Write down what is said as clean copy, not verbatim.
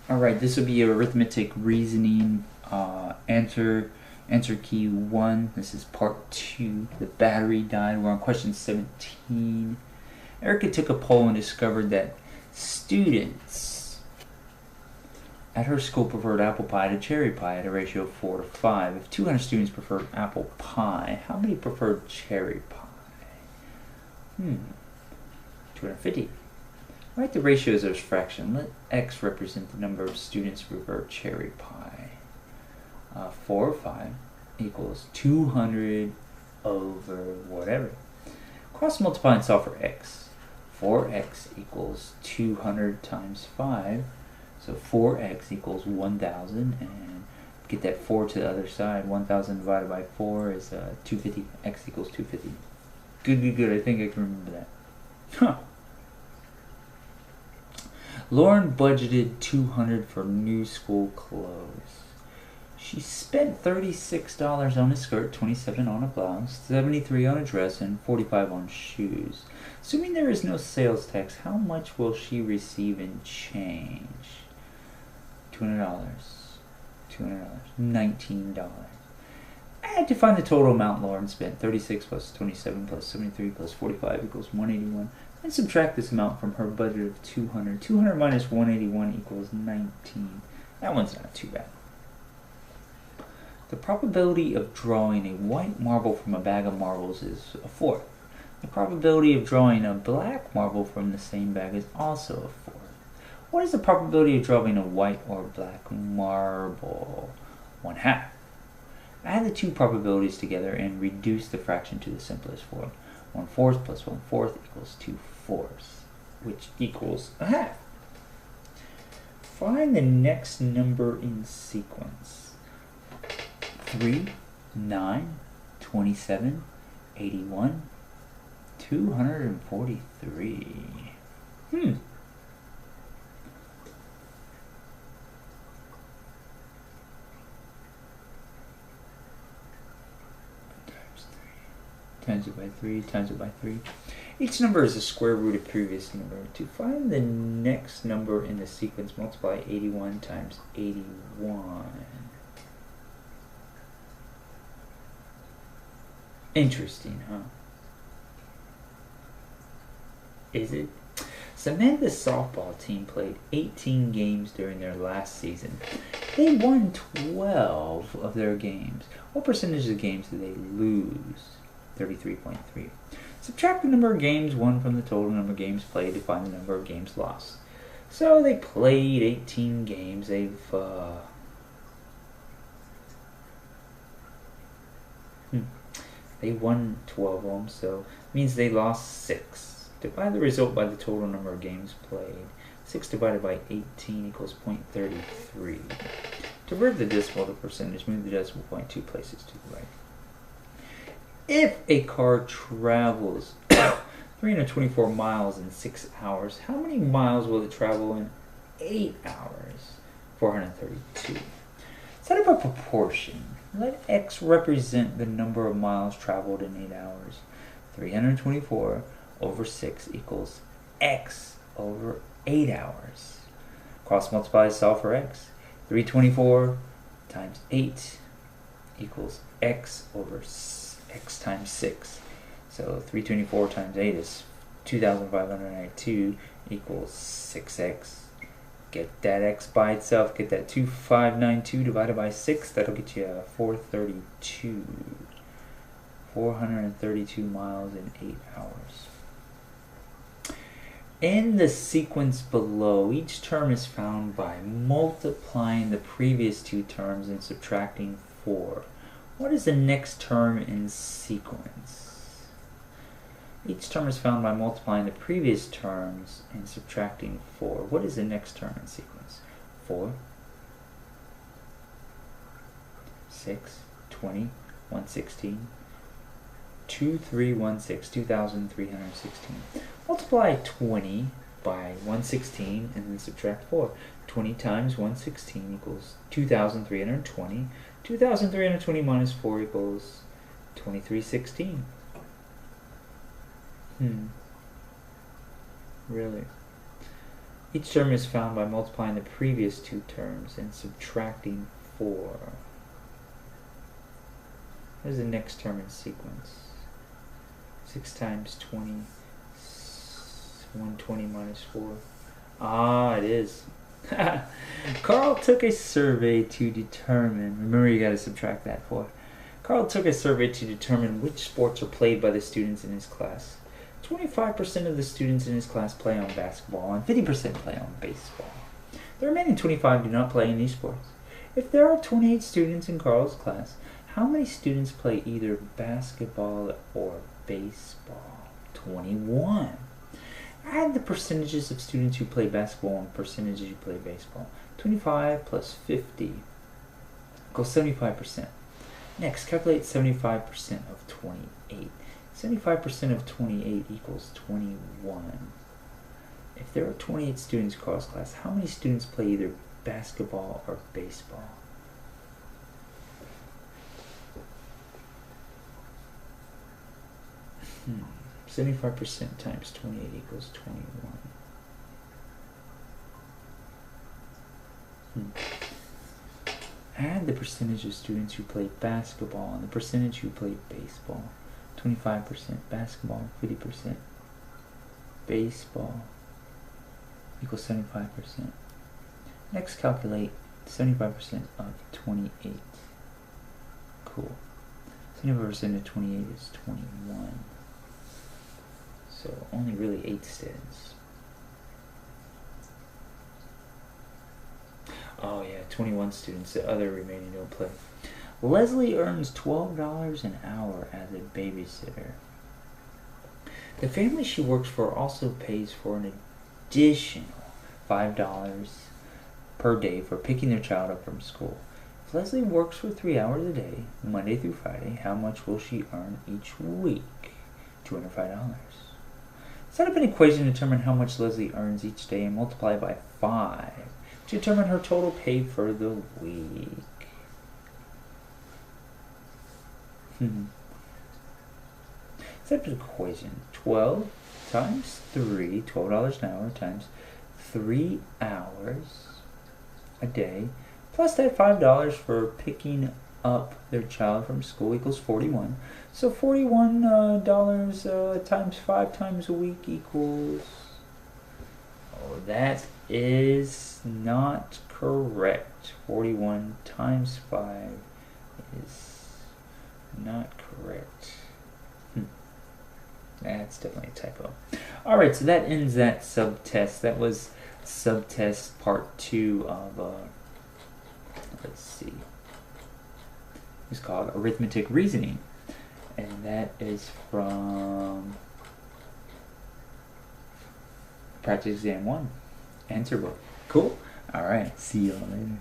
Alright, this will be arithmetic reasoning answer key 1. This is part 2. The battery died. We're on question 17. Erica took a poll and discovered that students at her school preferred apple pie to cherry pie at a ratio of 4 to 5. If 200 students preferred apple pie, how many preferred cherry pie? 250. Write the ratios as fraction. Let x represent the number of students who prefer cherry pie. 4 or 5 equals 200 over whatever. Cross multiply and solve for x. 4x equals 200 times 5. So 4x equals 1,000. And get that 4 to the other side. 1,000 divided by 4 is 250. X equals 250. Good. I think I can remember that. Huh. Lauren budgeted $200 for new school clothes. She spent $36 on a skirt, $27 on a blouse, $73 on a dress, and $45 on shoes. Assuming there is no sales tax, how much will she receive in change? $200, $19. I had to find the total amount Lauren spent. 36 plus 27 plus 73 plus 45 equals 181. And subtract this amount from her budget of 200. 200 minus 181 equals 19. That one's not too bad. The probability of drawing a white marble from a bag of marbles is a fourth. The probability of drawing a black marble from the same bag is also a fourth. What is the probability of drawing a white or black marble? 1/2. Add the two probabilities together and reduce the fraction to the simplest form. 1/4 plus 1/4 equals 2/4, which equals 1/2. Find the next number in sequence. 3, 9, 27, 81, 243. Times it by 3, times it by 3. Each number is a square root of previous number. To find the next number in the sequence, multiply 81 times 81. Interesting, huh? Is it? Samantha's softball team played 18 games during their last season. They won 12 of their games. What percentage of games did they lose? 33.3. Subtract the number of games won from the total number of games played to find the number of games lost. So they played 18 games. They won 12 of them, so it means they lost 6. Divide the result by the total number of games played. 6 divided by 18 equals 0.33. To convert the decimal to percentage, move the decimal point 2 places to the right. If a car travels 324 miles in 6 hours, how many miles will it travel in 8 hours? 432. Set up a proportion. Let x represent the number of miles traveled in 8 hours. 324 over 6 equals x over 8 hours. Cross multiply, solve for x. 324 times 8 equals x over x times 6. So 324 times 8 is 2,592 equals 6x. Get that x by itself. Get that 2,592 divided by 6. That'll get you 432. 432 miles in 8 hours. In the sequence below, each term is found by multiplying the previous two terms and subtracting 4. What is the next term in sequence? Each term is found by multiplying the previous terms and subtracting 4. What is the next term in sequence? 4, 6, 20, 116, 2316, 2316. Multiply 20 by 116 and then subtract 4. 20 times 116 equals 2,320. 2,320 minus 4 equals 2316. Really? Each term is found by multiplying the previous two terms and subtracting 4. Here's the next term in sequence. 6 times 20, 120 minus 4. Ah, it is. Carl took a survey to determine, remember you got to subtract that 4. Carl took a survey to determine which sports are played by the students in his class. 25% of the students in his class play on basketball and 50% play on baseball. The remaining 25 do not play any sports. If there are 28 students in Carl's class, how many students play either basketball or baseball? 21. Add the percentages of students who play basketball and percentages who play baseball. 25 plus 50 equals 75%. Next, calculate 75% of 28. 75% of 28 equals 21. If there are 28 students in Carl's class, how many students play either basketball or baseball? Hmm. 75% times 28 equals 21. Add the percentage of students who play basketball and the percentage who play baseball. 25% basketball, 50% baseball equals 75%. Next, calculate 75% of 28. Cool. 75% of 28 is 21. So only really 8 students. Oh yeah, 21 students. The other remaining don't play. Leslie earns $12 an hour as a babysitter. The family she works for also pays for an additional $5 per day for picking their child up from school. If Leslie works for 3 hours a day, Monday through Friday, how much will she earn each week? $205. Set up an equation to determine how much Leslie earns each day and multiply by 5 to determine her total pay for the week. Set up an equation. 12 times 3, $12 an hour, times 3 hours a day, plus that $5 for picking up their child from school equals 41. So $41 times 5 times a week equals... Oh, that is not correct. 41 times 5 is not correct. That's definitely a typo. Alright, so that ends that subtest. That was subtest part 2 of, let's see. It's called Arithmetic Reasoning. And that is from Practice Exam 1. Answer book. Cool? Alright, see y'all later.